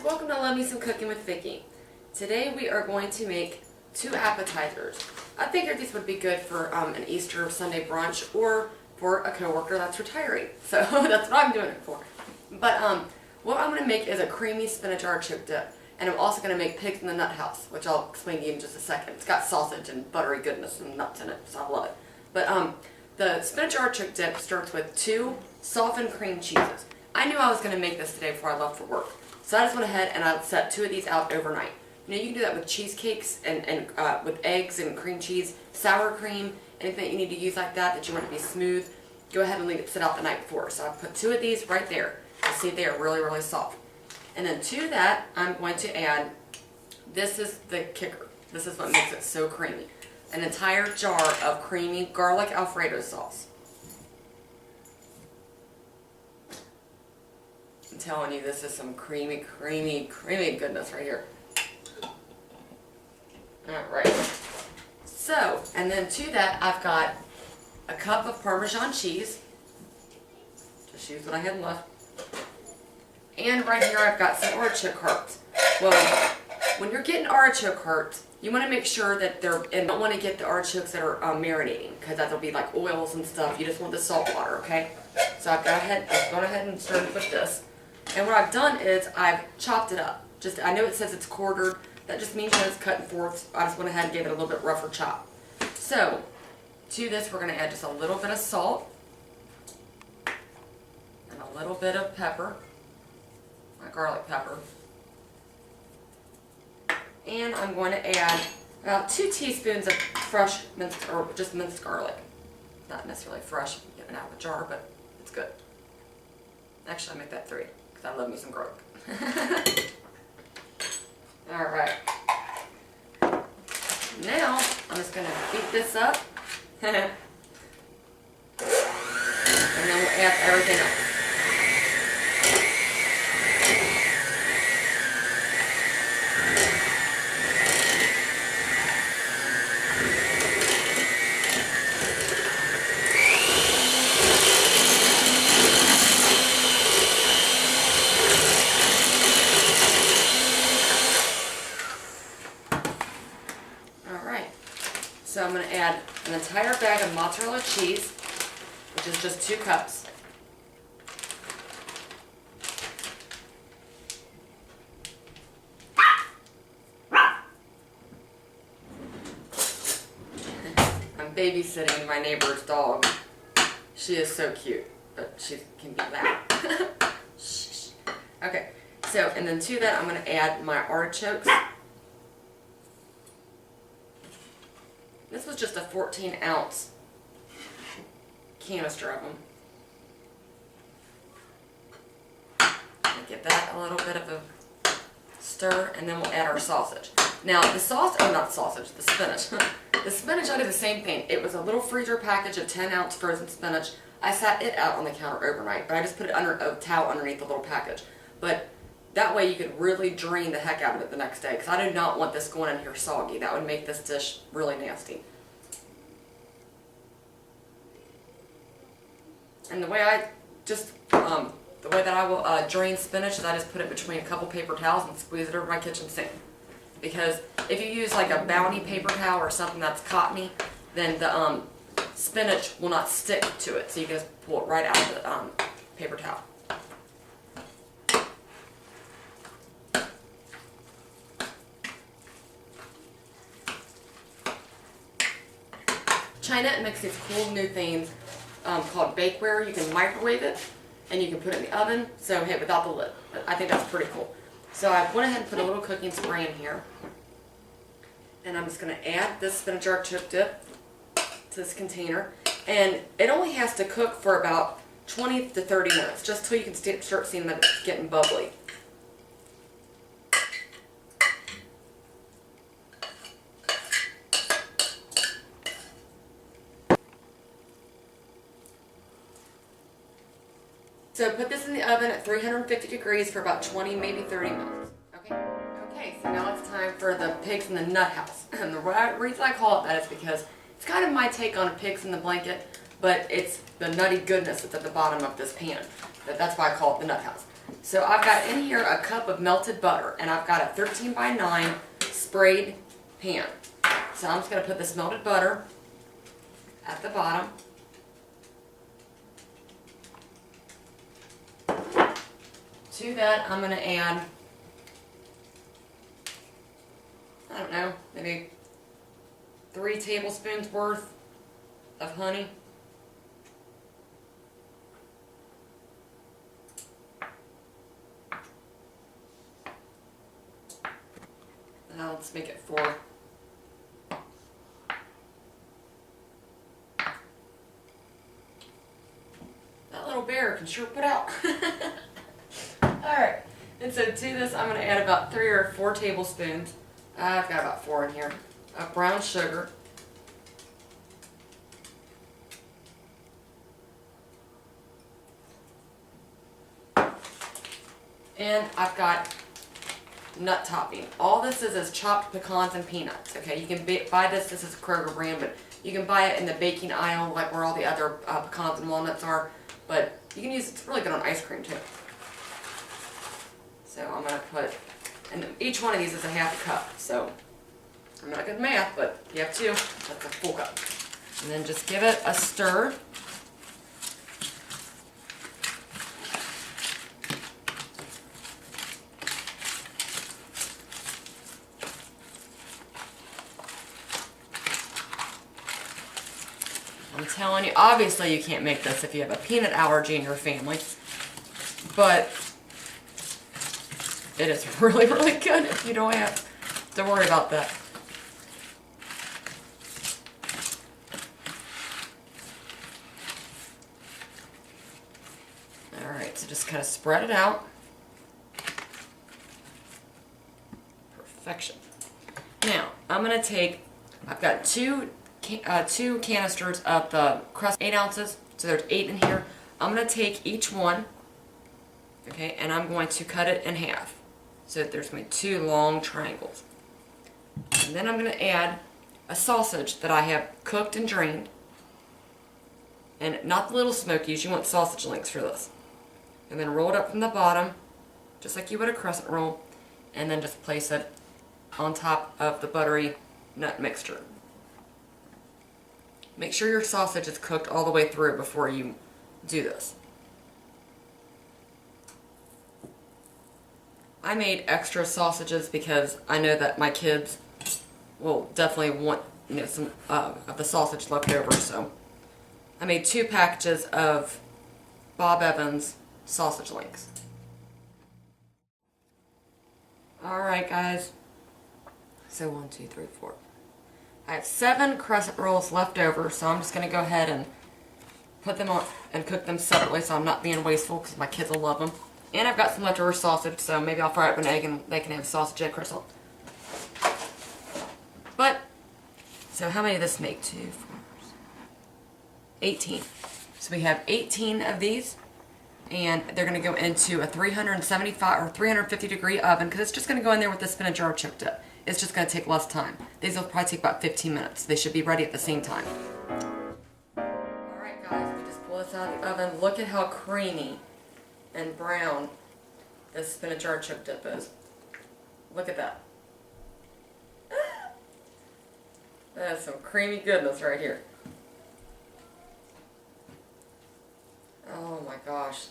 welcome to Love Me Some Cooking with Vicki. Today we are going to make 2 appetizers. I figured these would be good for an Easter Sunday brunch or for a coworker that's retiring. So that's what I'm doing it for. But what I'm going to make is a creamy spinach artichoke dip. And I'm also going to make pigs in the nut house, which I'll explain to you in just a second. It's got sausage and buttery goodness and nuts in it, so I love it. But the spinach artichoke dip starts with 2 softened cream cheeses. I knew I was going to make this today before I left for work. So I just went ahead and I set 2 of these out overnight. You know, you can do that with cheesecakes and with eggs and cream cheese, sour cream, anything that you need to use like that you want to be smooth. Go ahead and leave it sit out the night before. So I put 2 of these right there. You see they are really, really soft. And then to that, I'm going to add, this is the kicker. This is what makes it so creamy. An entire jar of creamy garlic Alfredo sauce. I'm telling you, this is some creamy, creamy, creamy goodness right here. Alright. So, and then to that, I've got a cup of Parmesan cheese. Just use what I had left. And right here I've got some artichoke hearts. Well, when you're getting artichoke hearts, you want to make sure that and you don't want to get the artichokes that are marinating, because that'll be like oils and stuff. You just want the salt water, okay? So I've gone ahead and started with this. And what I've done is I've chopped it up. I know it says it's quartered. That just means that it's cut in fourths. I just went ahead and gave it a little bit rougher chop. So, to this we're going to add just a little bit of salt. And a little bit of pepper. My garlic pepper. And I'm going to add about 2 teaspoons of fresh minced, or just minced garlic. Not necessarily fresh, getting it out of a jar, but it's good. Actually, I make that 3, because I love me some garlic. Alright. Now, I'm just going to beat this up. And then we'll add everything else. So I'm going to add an entire bag of mozzarella cheese, which is just 2 cups. I'm babysitting my neighbor's dog. She is so cute, but she can be loud. Okay, so and then to that I'm going to add my artichokes. This was just a 14-ounce canister of them. Give that a little bit of a stir, and then we'll add our sausage. Now, the spinach. The spinach, I did the same thing. It was a little freezer package of 10-ounce frozen spinach. I sat it out on the counter overnight, but I just put it under a towel underneath the little package. But that way you could really drain the heck out of it the next day, because I do not want this going in here soggy. That would make this dish really nasty. And the way that I will drain spinach is I just put it between a couple paper towels and squeeze it over my kitchen sink. Because if you use like a Bounty paper towel or something that's cottony, then the spinach will not stick to it. So you can just pull it right out of the paper towel. China makes these cool new things called bakeware. You can microwave it and you can put it in the oven, so hey, without the lid. I think that's pretty cool. So I went ahead and put a little cooking spray in here, and I'm just going to add this spinach artichoke dip to this container, and it only has to cook for about 20 to 30 minutes, just till you can start seeing that it's getting bubbly. So put this in the oven at 350 degrees for about 20, maybe 30 minutes. Okay, so now it's time for the pigs in the nut house. And the reason I call it that is because it's kind of my take on pigs in the blanket, but it's the nutty goodness that's at the bottom of this pan. That's why I call it the nut house. So I've got in here a cup of melted butter, and I've got a 13 by 9 sprayed pan. So I'm just going to put this melted butter at the bottom. To that, I'm going to add, I don't know, maybe 3 tablespoons worth of honey. Now let's make it 4. That little bear can sure put out. Alright, and so to this I'm going to add about 3 or 4 tablespoons, I've got about 4 in here, of brown sugar. And I've got nut topping. All this is chopped pecans and peanuts. Okay, you can buy this. This is a Kroger brand, but you can buy it in the baking aisle, like where all the other pecans and walnuts are. But you can use it's really good on ice cream too. So I'm gonna put, and each one of these is a half a cup. So I'm not good at math, but if you have 2, that's a full cup. And then just give it a stir. I'm telling you, obviously you can't make this if you have a peanut allergy in your family, but it is really, really good if you don't have to worry about that. Alright, so just kind of spread it out. Perfection. Now, I'm going to take, I've got two canisters of the crust, 8 ounces, so there's 8 in here. I'm going to take each one, okay, and I'm going to cut it in half, so that there's going to be 2 long triangles. And then I'm going to add a sausage that I have cooked and drained, and not the little smokies, you want sausage links for this. And then roll it up from the bottom, just like you would a crescent roll, and then just place it on top of the buttery nut mixture. Make sure your sausage is cooked all the way through before you do this. I made extra sausages because I know that my kids will definitely want, you know, some of the sausage left over, so I made 2 packages of Bob Evans sausage links. Alright guys, so 1, 2, 3, 4. I have 7 crescent rolls left over, so I'm just going to go ahead and put them on and cook them separately so I'm not being wasteful because my kids will love them. And I've got some leftover sausage, so maybe I'll fry up an egg and they can have sausage egg croissant. But, so how many does this make? 2, 4, 18. So we have 18 of these, and they're going to go into a 375 or 350 degree oven because it's just going to go in there with the spinach artichoke dip. It's just going to take less time. These will probably take about 15 minutes. They should be ready at the same time. Alright guys, we just pull this out of the oven. Look at how creamy and brown this spinach artichoke dip is. Look at that. That is some creamy goodness right here. Oh my gosh.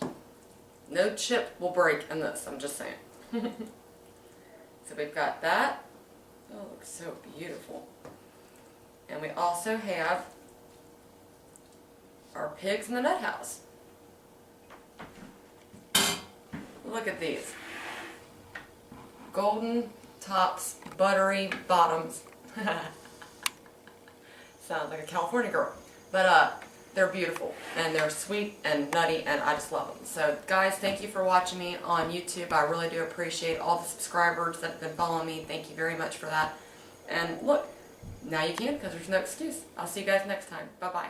No chip will break in this, I'm just saying. So we've got that. Oh, it looks so beautiful. And we also have our pigs in the nut house. Look at these. Golden tops, buttery bottoms. Sounds like a California girl. But they're beautiful, and they're sweet and nutty, and I just love them. So guys, thank you for watching me on YouTube. I really do appreciate all the subscribers that have been following me. Thank you very much for that. And look, now you can, because there's no excuse. I'll see you guys next time. Bye-bye.